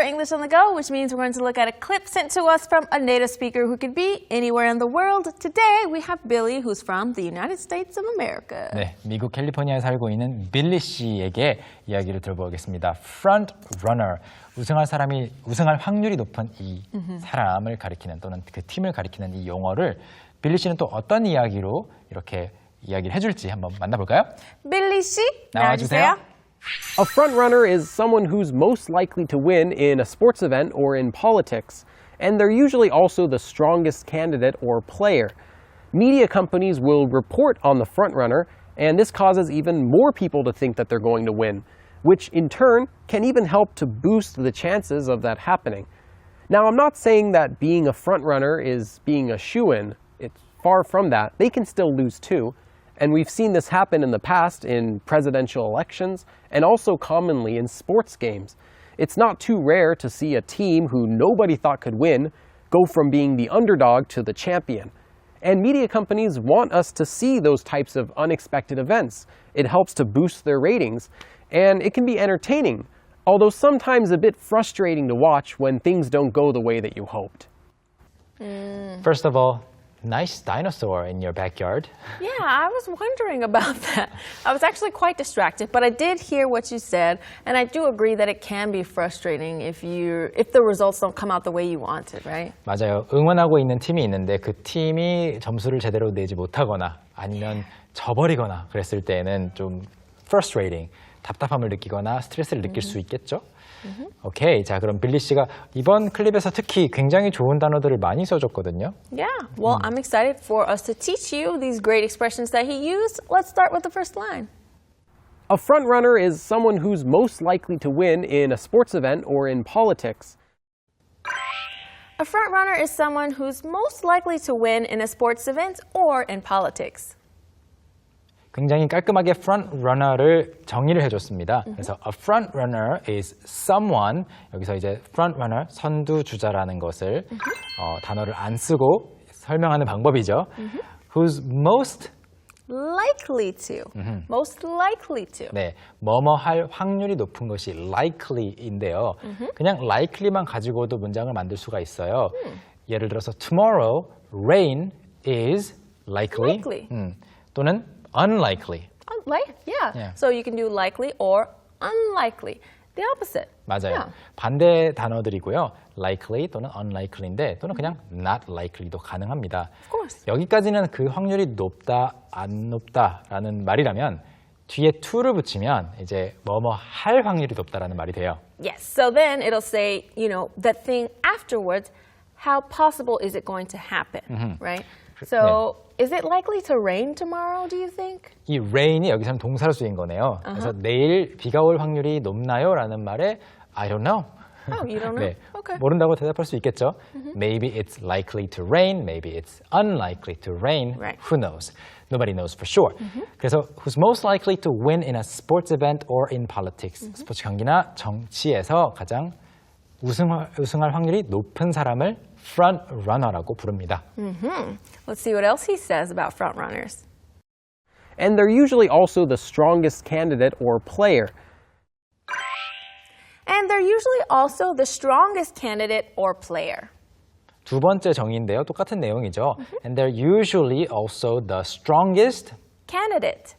English on the go, which means we're going to look at a clip sent to us from a native speaker who could be anywhere in the world. Today, we have Billy, who's from the United States of America. 네, 미국 캘리포니아에 살고 있는 빌리 씨에게 이야기를 들어보겠습니다. Front runner, 우승할 확률이 높은 이 사람을 가리키는 또는 그 팀을 가리키는 이 용어를 빌리 씨는 또 어떤 이야기로 이렇게 이야기를 해줄지 한번 만나볼까요? 빌리 씨, 나와주세요. A frontrunner is someone who's most likely to win in a sports event or in politics, and they're usually also the strongest candidate or player. Media companies will report on the frontrunner, and this causes even more people to think that they're going to win, which in turn can even help to boost the chances of that happening. Now, I'm not saying that being a frontrunner is being a shoo-in. It's far from that. They can still lose too. And we've seen this happen in the past in presidential elections and also commonly in sports games. It's not too rare to see a team who nobody thought could win go from being the underdog to the champion. And media companies want us to see those types of unexpected events. It helps to boost their ratings, and it can be entertaining, although sometimes a bit frustrating to watch when things don't go the way that you hoped. First of all, nice dinosaur in your backyard. Yeah, I was wondering about that. I was actually quite distracted, but I did hear what you said, and I do agree that it can be frustrating if the results don't come out the way you wanted, right? 맞아요. 응원하고 있는 팀이 있는데 그 팀이 점수를 제대로 내지 못하거나 아니면 져버리거나 그랬을 때는 좀 frustrating, 답답함을 느끼거나 스트레스를 느낄 수 있겠죠? 오케이, 자 그럼 빌리 씨가 이번 클립에서 특히 굉장히 좋은 단어들을 많이 써줬거든요. Yeah, well, I'm excited for us to teach you these great expressions that he used. Let's start with the first line. A frontrunner is someone who's most likely to win in a sports event or in politics. A frontrunner is someone who's most likely to win in a sports event or in politics. 굉장히 깔끔하게 front runner를 정의를 해줬습니다. 그래서 a front runner is someone, 여기서 이제 front runner, 선두주자라는 것을 단어를 안 쓰고 설명하는 방법이죠. Who's most likely to. Most likely to. 네, 뭐뭐 할 확률이 높은 것이 likely인데요. 그냥 likely만 가지고도 문장을 만들 수가 있어요. 예를 들어서 tomorrow rain is likely. 또는 unlikely. Yeah. So you can do likely or unlikely. The opposite. 맞아요. Yeah. 반대 단어들이고요. likely 또는 unlikely인데 또는 그냥 not likely도 가능합니다. Of course. 여기까지는 그 확률이 높다, 안 높다라는 말이라면 뒤에 to를 붙이면 이제 뭐뭐 할 확률이 높다라는 말이 돼요. Yes. So then it'll say, that thing afterwards, how possible is it going to happen, right? So is it likely to rain tomorrow, do you think? 이 rain이 여기서는 동사로 쓰인 거네요. 그래서 내일 비가 올 확률이 높나요? 라는 말에 I don't know. Oh, you don't know? 네, Okay. 모른다고 대답할 수 있겠죠. Maybe it's likely to rain, maybe it's unlikely to rain. Right. Who knows? Nobody knows for sure. 그래서 who's most likely to win in a sports event or in politics. 스포츠 경기나 정치에서 가장 우승할 확률이 높은 사람을 front runner라고 부릅니다. Let's see what else he says about frontrunners. And they're usually also the strongest candidate or player. And they're usually also the strongest candidate or player. 두 번째 정의인데요. 똑같은 내용이죠. And they're usually also the strongest Candidate.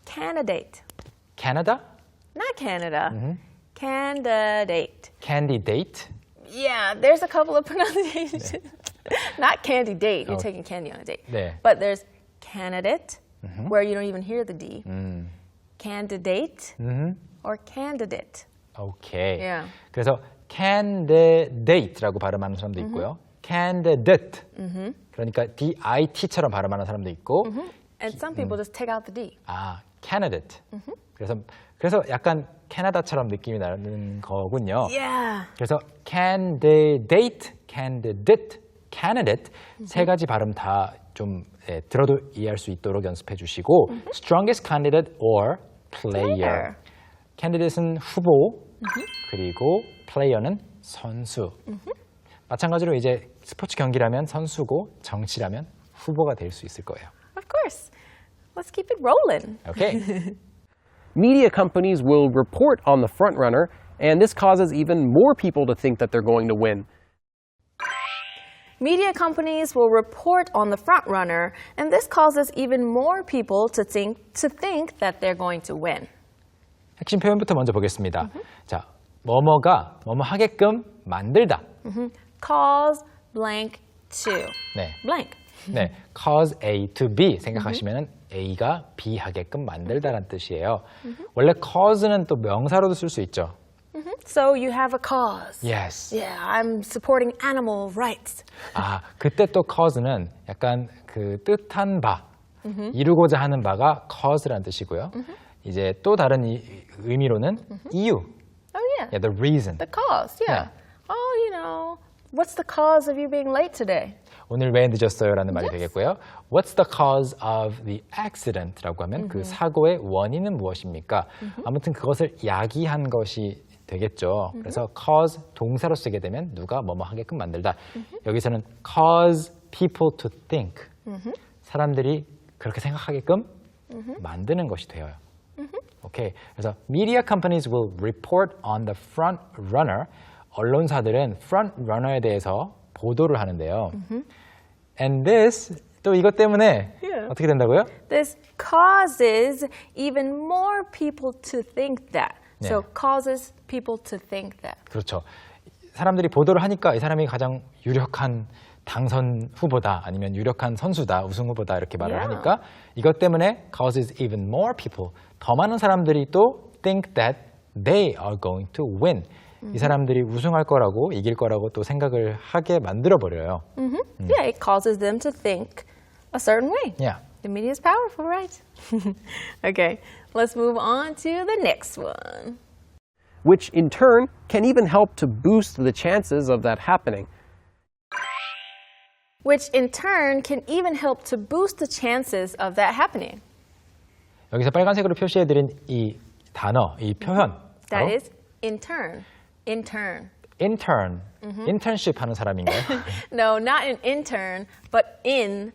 Canada? Not Canada. Candidate. Candidate? Yeah, there's a couple of pronunciations. Not candidate. You're taking candy on a date. 네. But there's candidate, where you don't even hear the D. Candidate or candidate. 오케이. Yeah. 그래서 candidate라고 발음하는 사람도 있고요. candidate. 그러니까 D-I-T처럼 발음하는 사람도 있고. And some people just take out the D. 아, candidate. 그래서 약간 캐나다처럼 느낌이 나는 거군요. Yeah. 그래서 candidate 세 가지 발음 다 좀 들어도 이해할 수 있도록 연습해 주시고 strongest candidate or player. candidate은 후보 그리고 player는 선수. 마찬가지로 이제 스포츠 경기라면 선수고 정치라면 후보가 될 수 있을 거예요. Of course. Let's keep it rolling. 오케이. Media companies will report on the frontrunner, and this causes even more people to think that they're going to win. Media companies will report on the front runner, and this causes even more people to think that they're going to win. 핵심 표현부터 먼저 보겠습니다. 자, 뭐뭐가 뭐뭐 하게끔 만들다. Cause blank to. 네. Blank. 네, cause A to B 생각하시면은 A가 B 하게끔 만들다라는 뜻이에요. 원래 cause는 또 명사로도 쓸 수 있죠. So you have a cause. Yes. Yeah, I'm supporting animal rights. 아, 그때 또 cause는 약간 그 뜻한 바, 이루고자 하는 바가 cause라는 뜻이고요. 이제 또 다른 의미로는 이유. Oh yeah. Yeah, the reason. The cause. Yeah. Oh, what's the cause of you being late today? 오늘 왜 늦었어요라는 말이 되겠고요. What's the cause of the accident?라고 하면 그 사고의 원인은 무엇입니까? 아무튼 그것을 야기한 것이 되겠죠. 그래서 cause 동사로 쓰게 되면 누가 뭐뭐 하게끔 만들다. 여기서는 cause people to think. 사람들이 그렇게 생각하게끔 만드는 것이 되어요. 오케이. 그래서 media companies will report on the front runner. 언론사들은 front runner에 대해서 보도를 하는데요. And this 또 이것 때문에 어떻게 된다고요? This causes even more people to think that. So causes people to think that. 그렇죠. 사람들이 보도를 하니까 이 사람이 가장 유력한 당선 후보다 아니면 유력한 선수다, 우승 후보다 이렇게 말을 하니까 이것 때문에 causes even more people. 더 많은 사람들이 또 think that they are going to win. 이 사람들이 우승할 거라고 이길 거라고 또 생각을 하게 만들어 버려요. Yeah, it causes them to think a certain way. Yeah. The media is powerful, right? Okay, let's move on to the next one. Which in turn can even help to boost the chances of that happening. Which in turn can even help to boost the chances of that happening. 여기서 빨간색으로 표시해드린 이 단어, 이 표현 That 바로 is in turn. Intern. intern, internship 하는 사람인가요? No, not an intern, but in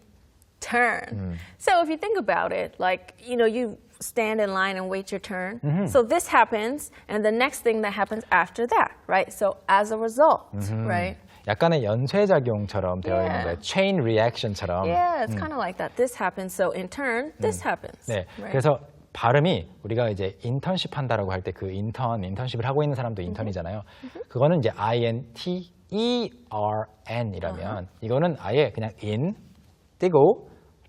turn. So if you think about it, like, you stand in line and wait your turn. So this happens, and the next thing that happens after that, right? So as a result, right? 약간의 연쇄작용처럼 되어 있는 거예요. chain reaction처럼. Yeah, it's kind of like that. This happens, so in turn, this happens. 네, right? 그래서 발음이 우리가 이제 인턴십 한다라고 할 때 그 인턴십을 하고 있는 사람도 인턴이잖아요. 그거는 이제 INTERN이라면 이거는 아예 그냥 in 띄고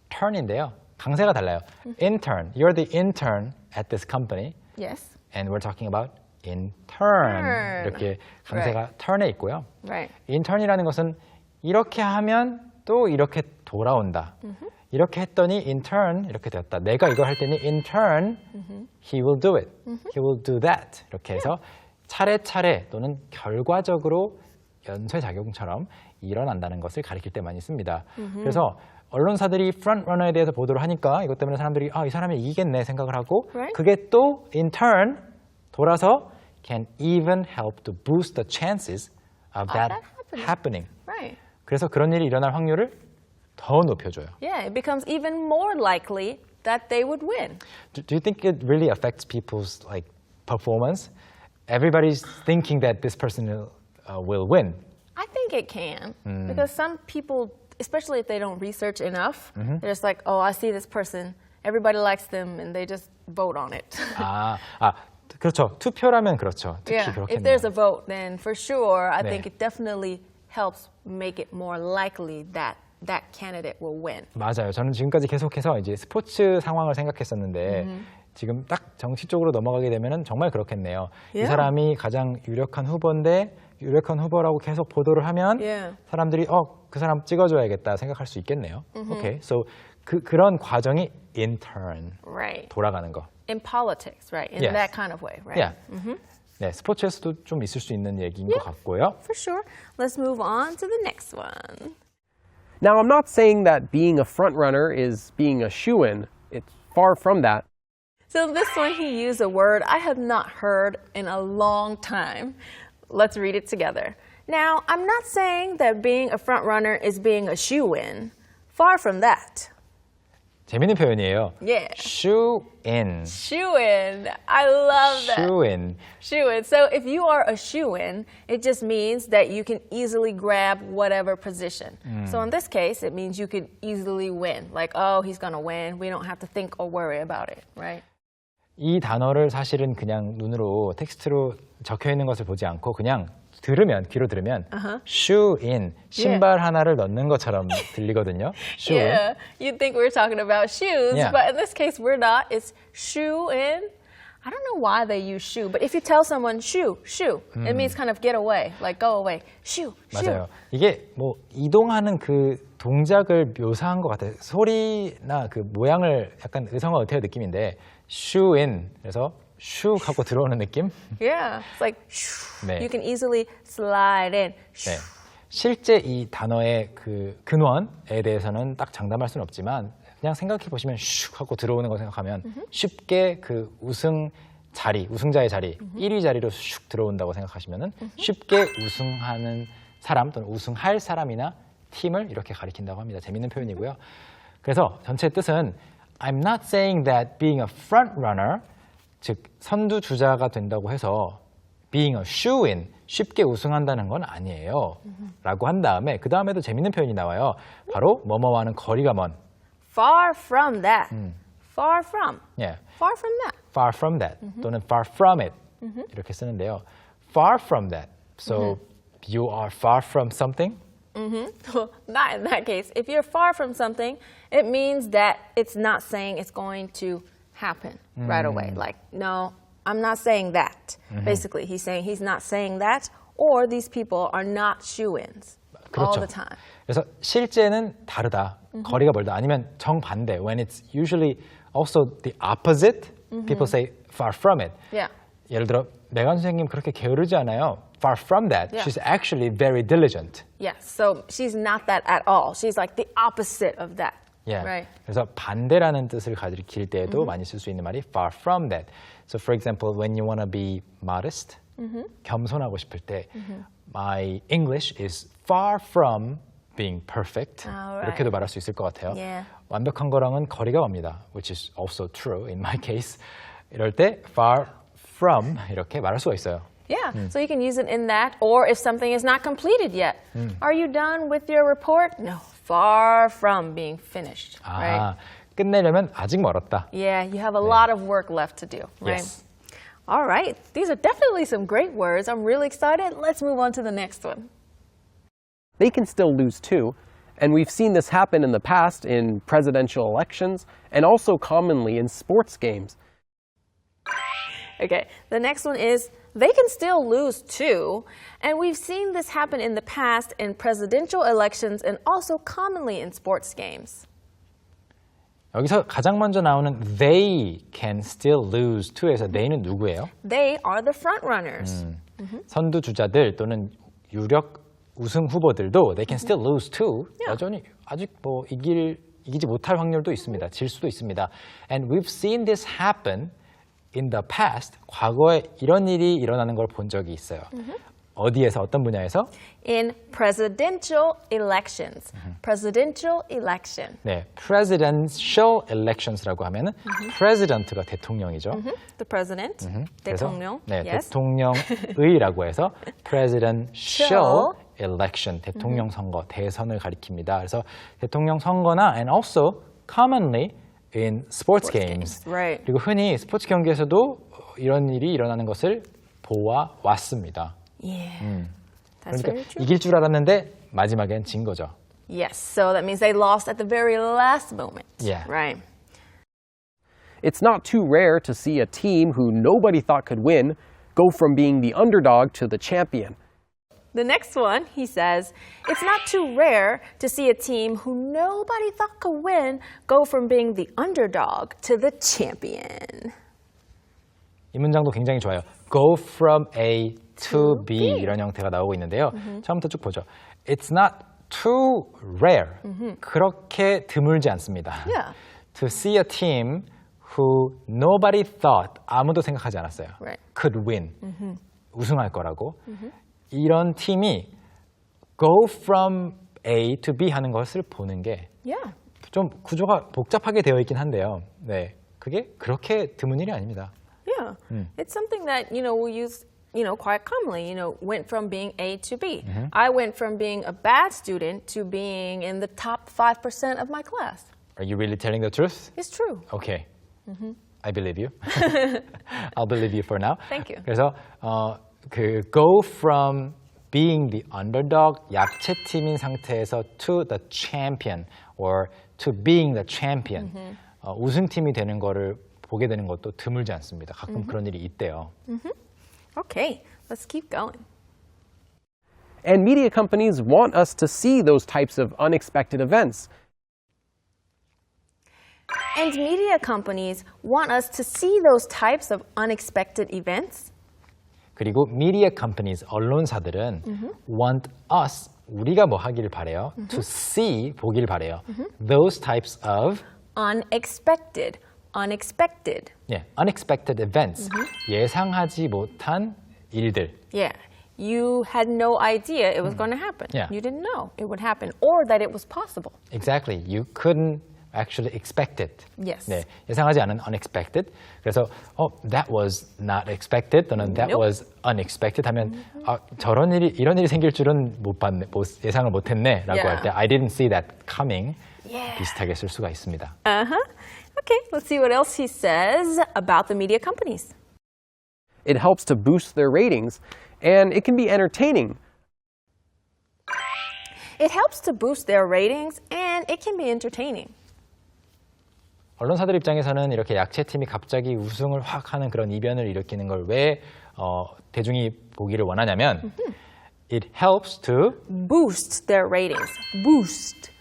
turn인데요. 강세가 달라요. Intern, you're the intern at this company, Yes. and we're talking about intern. 이렇게 강세가 turn에 있고요. Right. intern이라는 것은 이렇게 하면 또 이렇게 돌아온다. 이렇게 했더니 in turn 이렇게 되었다. 내가 이걸 할 때는 in turn he will do it. He will do that. 이렇게 해서 차례차례 또는 결과적으로 연쇄작용처럼 일어난다는 것을 가리킬 때 많이 씁니다. 그래서 언론사들이 프론트러너에 대해서 보도를 하니까 이것 때문에 사람들이 이 사람이 이기겠네 생각을 하고 그게 또 in turn 돌아서 can even help to boost the chances of that happening. Right. 그래서 그런 일이 일어날 확률을 더 높여줘요. Yeah, it becomes even more likely that they would win. Do you think it really affects people's performance? Everybody's thinking that this person will win. I think it can. Because some people, especially if they don't research enough, they're just like, I see this person, everybody likes them, and they just vote on it. 그렇죠. 투표라면 그렇죠. 특히 Yeah, 그렇겠네요. if there's a vote, then for sure, I think it definitely helps make it more likely that that candidate will win. 맞아요. 저는 지금까지 계속해서 이제 스포츠 상황을 생각했었는데 지금 딱 정치 쪽으로 넘어가게 되면은 정말 그렇겠네요. 이 사람이 가장 유력한 후보인데 유력한 후보라고 계속 보도를 하면 사람들이 그 사람 찍어줘야겠다 생각할 수 있겠네요. Okay, so 그런 과정이 in turn Right. 돌아가는 거. In politics, right? In that kind of way, right? Yeah. 네, 스포츠에서도 좀 있을 수 있는 얘기인 것 같고요. For sure. Let's move on to the next one. Now, I'm not saying that being a front runner is being a shoo-in. It's far from that. So this one, he used a word I have not heard in a long time. Let's read it together. Now, I'm not saying that being a front runner is being a shoo-in. Far from that. 재밌는 표현이에요. Yeah. shoe in. Shoe-in. I love that. shoe in. Shoe-in. So if you are a shoe-in, it just means that you can easily grab whatever position. So in this case, it means you could easily win. Like, oh, he's going to win. We don't have to think or worry about it, right? 이 단어를 사실은 그냥 눈으로 텍스트로 적혀 있는 것을 보지 않고 그냥 들으면 귀로 들으면 shoe in 신발 하나를 넣는 것처럼 들리거든요. shoe in. Yeah, you'd think we're talking about shoes, Yeah. but in this case, we're not. It's shoe in. I don't know why they use shoe, but if you tell someone shoe, it means kind of get away, like go away. shoe. 맞아요. 이게 뭐 이동하는 그 동작을 묘사한 것 같아요. 소리나 그 모양을 약간 의성어 어태어 느낌인데 shoe in 그래서 슉 하고 들어오는 느낌? Yeah, it's like shoo. 네. You can easily slide in. 네. 실제 이 단어의 그 근원에 대해서는 딱 장담할 수는 없지만 그냥 생각해 보시면 슉 하고 들어오는 거 생각하면 쉽게 그 우승자의 자리, 1위 자리로 슉 들어온다고 생각하시면은 쉽게 우승하는 사람 또는 우승할 사람이나 팀을 이렇게 가리킨다고 합니다. 재밌는 표현이고요. 그래서 전체 뜻은 I'm not saying that being a front runner 즉 선두 주자가 된다고 해서 being a shoe-in 쉽게 우승한다는 건 아니에요 라고 한 다음에 그 다음에도 재밌는 표현이 나와요. 바로 뭐뭐와는 거리가 먼 Far from that. Far from. yeah. Far from that. far from that 또는 far from it 이렇게 쓰는데요. far from that. So you are far from something? Not in that case. If you're far from something, it means that it's not saying it's going to happen right away. Like, no, I'm not saying that. Basically, he's saying he's not saying that, or these people are not shoe-ins all 그렇죠. the time. 그래서 실제는 다르다. 거리가 멀다. 아니면 정반대. When it's usually also the opposite, people say far from it. Yeah. 예를 들어 메간 선생님 그렇게 게으르지 않아요. Far from that. Yeah. She's actually very diligent. Yes. So she's not that at all. She's like the opposite of that. Yeah. Right. 그래서 반대라는 뜻을 가리킬 때에도 많이 쓸 수 있는 말이 far from that. So for example, when you want to be modest, 겸손하고 싶을 때 my English is far from being perfect. Alright. 이렇게도 말할 수 있을 것 같아요. Yeah. 완벽한 거랑은 거리가 멉니다. Which is also true in my case. 이럴 때 far from 이렇게 말할 수가 있어요. Yeah, so you can use it in that, or if something is not completed yet. Are you done with your report? No, far from being finished, right? 아, 끝내려면 아직 멀었다. Yeah, you have a lot of work left to do, right? Yes. All right, these are definitely some great words. I'm really excited. Let's move on to the next one. They can still lose too, and we've seen this happen in the past in presidential elections and also commonly in sports games. Okay, the next one is they can still lose too, and we've seen this happen in the past in presidential elections and also commonly in sports games. 여기서 가장 먼저 나오는 they can still lose to에서 they는 누구예요? They are the front runners. 선두 주자들 또는 유력 우승 후보들도 they can still lose too. 여전히 아직 뭐 이기지 못할 확률도 있습니다. 질 수도 있습니다. And we've seen this happen in the past. 과거에 이런 일이 일어나는 걸 본 적이 있어요. 어디에서 어떤 분야에서? In presidential elections. Presidential election. 네, presidential elections라고 하면은 president가 대통령이죠. The president. 그래서, 대통령. 네, Yes. 대통령의라고 해서 presidential election, 대통령 선거, 대선을 가리킵니다. 그래서 대통령 선거나 and also commonly in sports games. Right. 그리고 흔히 스포츠 경기에서도 이런 일이 일어나는 것을 보아 왔습니다. Yeah. That's very 그러니까 true. 이길 줄 알았는데 마지막엔 진 거죠. Yes, so that means they lost at the very last moment. Yeah. Right. It's not too rare to see a team who nobody thought could win go from being the underdog to the champion. The next one, he says, it's not too rare to see a team who nobody thought could win go from being the underdog to the champion. 이 문장도 굉장히 좋아요. Go from A to B 이런 형태가 나오고 있는데요. 처음부터 쭉 보죠. It's not too rare. 그렇게 드물지 않습니다. Yeah. To see a team who nobody thought, 아무도 생각하지 않았어요. Right. Could win. 우승할 거라고. 이런 팀이 go from A to B 하는 것을 보는 게 Yeah. 좀 구조가 복잡하게 되어 있긴 한데요. 네, 그게 그렇게 드문 일이 아닙니다. Yeah, it's something that we use quite commonly. Went from being A to B. I went from being a bad student to being in the top 5% of my class. Are you really telling the truth? It's true. Okay. I believe you. I'll believe you for now. Thank you. 그래서 그 go from being the underdog, 약체팀인 상태에서 to the champion or to being the champion, 우승팀이 되는 거를 보게 되는 것도 드물지 않습니다. 가끔 그런 일이 있대요. Okay, let's keep going. And media companies want us to see those types of unexpected events. And media companies want us to see those types of unexpected events. 그리고 media companies, 언론사들은 want us, 우리가 뭐 하기를 바래요? To see, 보길 바래요. Those types of Unexpected. 예, unexpected events, 예상하지 못한 일들. Yeah. You had no idea it was going to happen. Yeah. You didn't know it would happen or that it was possible. Exactly. You couldn't actually expect it. Yes. 네, 예상하지 않은 unexpected. 그래서 that was not expected 또는 that Nope. was unexpected 하면 이런 일이 생길 줄은 예상을 못했네라고 Yeah. 할 때 I didn't see that coming Yeah. 비슷하게 쓸 수가 있습니다. Okay, let's see what else he says about the media companies. It helps to boost their ratings, and it can be entertaining. It helps to boost their ratings and it can be entertaining. 언론사들 입장에서는 이렇게 약체팀이 갑자기 우승을 확 하는 그런 이변을 일으키는 걸 왜 대중이 보기를 원하냐면 it helps to Boost their ratings. Boost.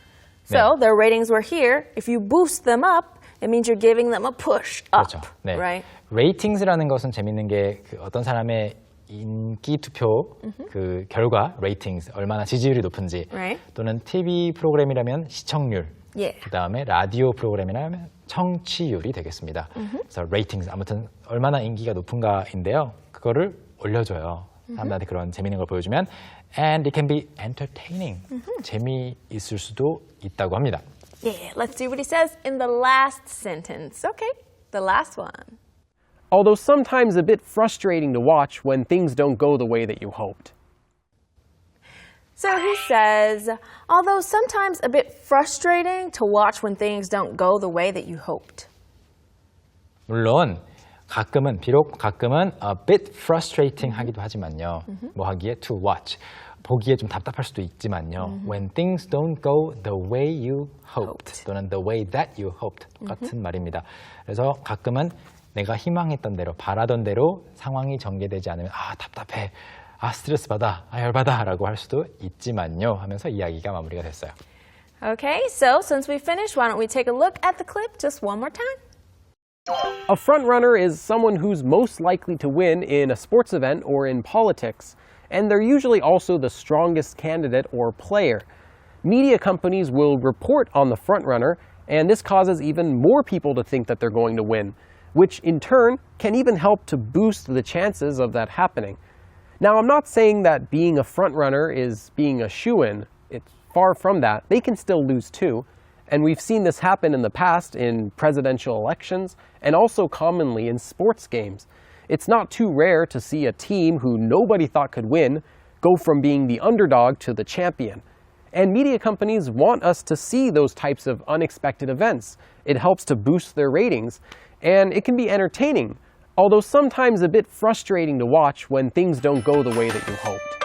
So their ratings were here. If you boost them up, it means you're giving them a push up. 그렇죠. 네. Right? 레이팅스라는 것은 재밌는 게 어떤 사람의 인기 투표 그 결과 레이팅스 얼마나 지지율이 높은지 Right. 또는 TV 프로그램이라면 시청률 Yeah. 그다음에 라디오 프로그램이라면 청취율이 되겠습니다. 그래서 레이팅스 아무튼 얼마나 인기가 높은가인데요. 그거를 올려줘요. 사람들한테 그런 재미있는 걸 보여주면 and it can be entertaining. 재미있을 수도 있다고 합니다. Yeah, let's see what he says in the last sentence. Okay, the last one. Although sometimes a bit frustrating to watch when things don't go the way that you hoped. So he says, although sometimes a bit frustrating to watch when things don't go the way that you hoped. 물론 비록 가끔은 a bit frustrating 하기도 하지만요. 뭐 하기에 to watch. 보기에 좀 답답할 수도 있지만요. When things don't go the way you hoped 또는 the way that you hoped 똑같은 말입니다. 그래서 가끔은 내가 희망했던 대로 바라던 대로 상황이 전개되지 않으면 답답해, 스트레스 받아, 열받아 라고 할 수도 있지만요 하면서 이야기가 마무리가 됐어요. Okay, so since we finished, why don't we take a look at the clip just one more time? A frontrunner is someone who's most likely to win in a sports event or in politics, and they're usually also the strongest candidate or player. Media companies will report on the frontrunner, and this causes even more people to think that they're going to win, which in turn can even help to boost the chances of that happening. Now, I'm not saying that being a frontrunner is being a shoo-in. It's far from that. They can still lose too. And we've seen this happen in the past in presidential elections and also commonly in sports games. It's not too rare to see a team who nobody thought could win go from being the underdog to the champion. And media companies want us to see those types of unexpected events. It helps to boost their ratings, and it can be entertaining, although sometimes a bit frustrating to watch when things don't go the way that you hoped.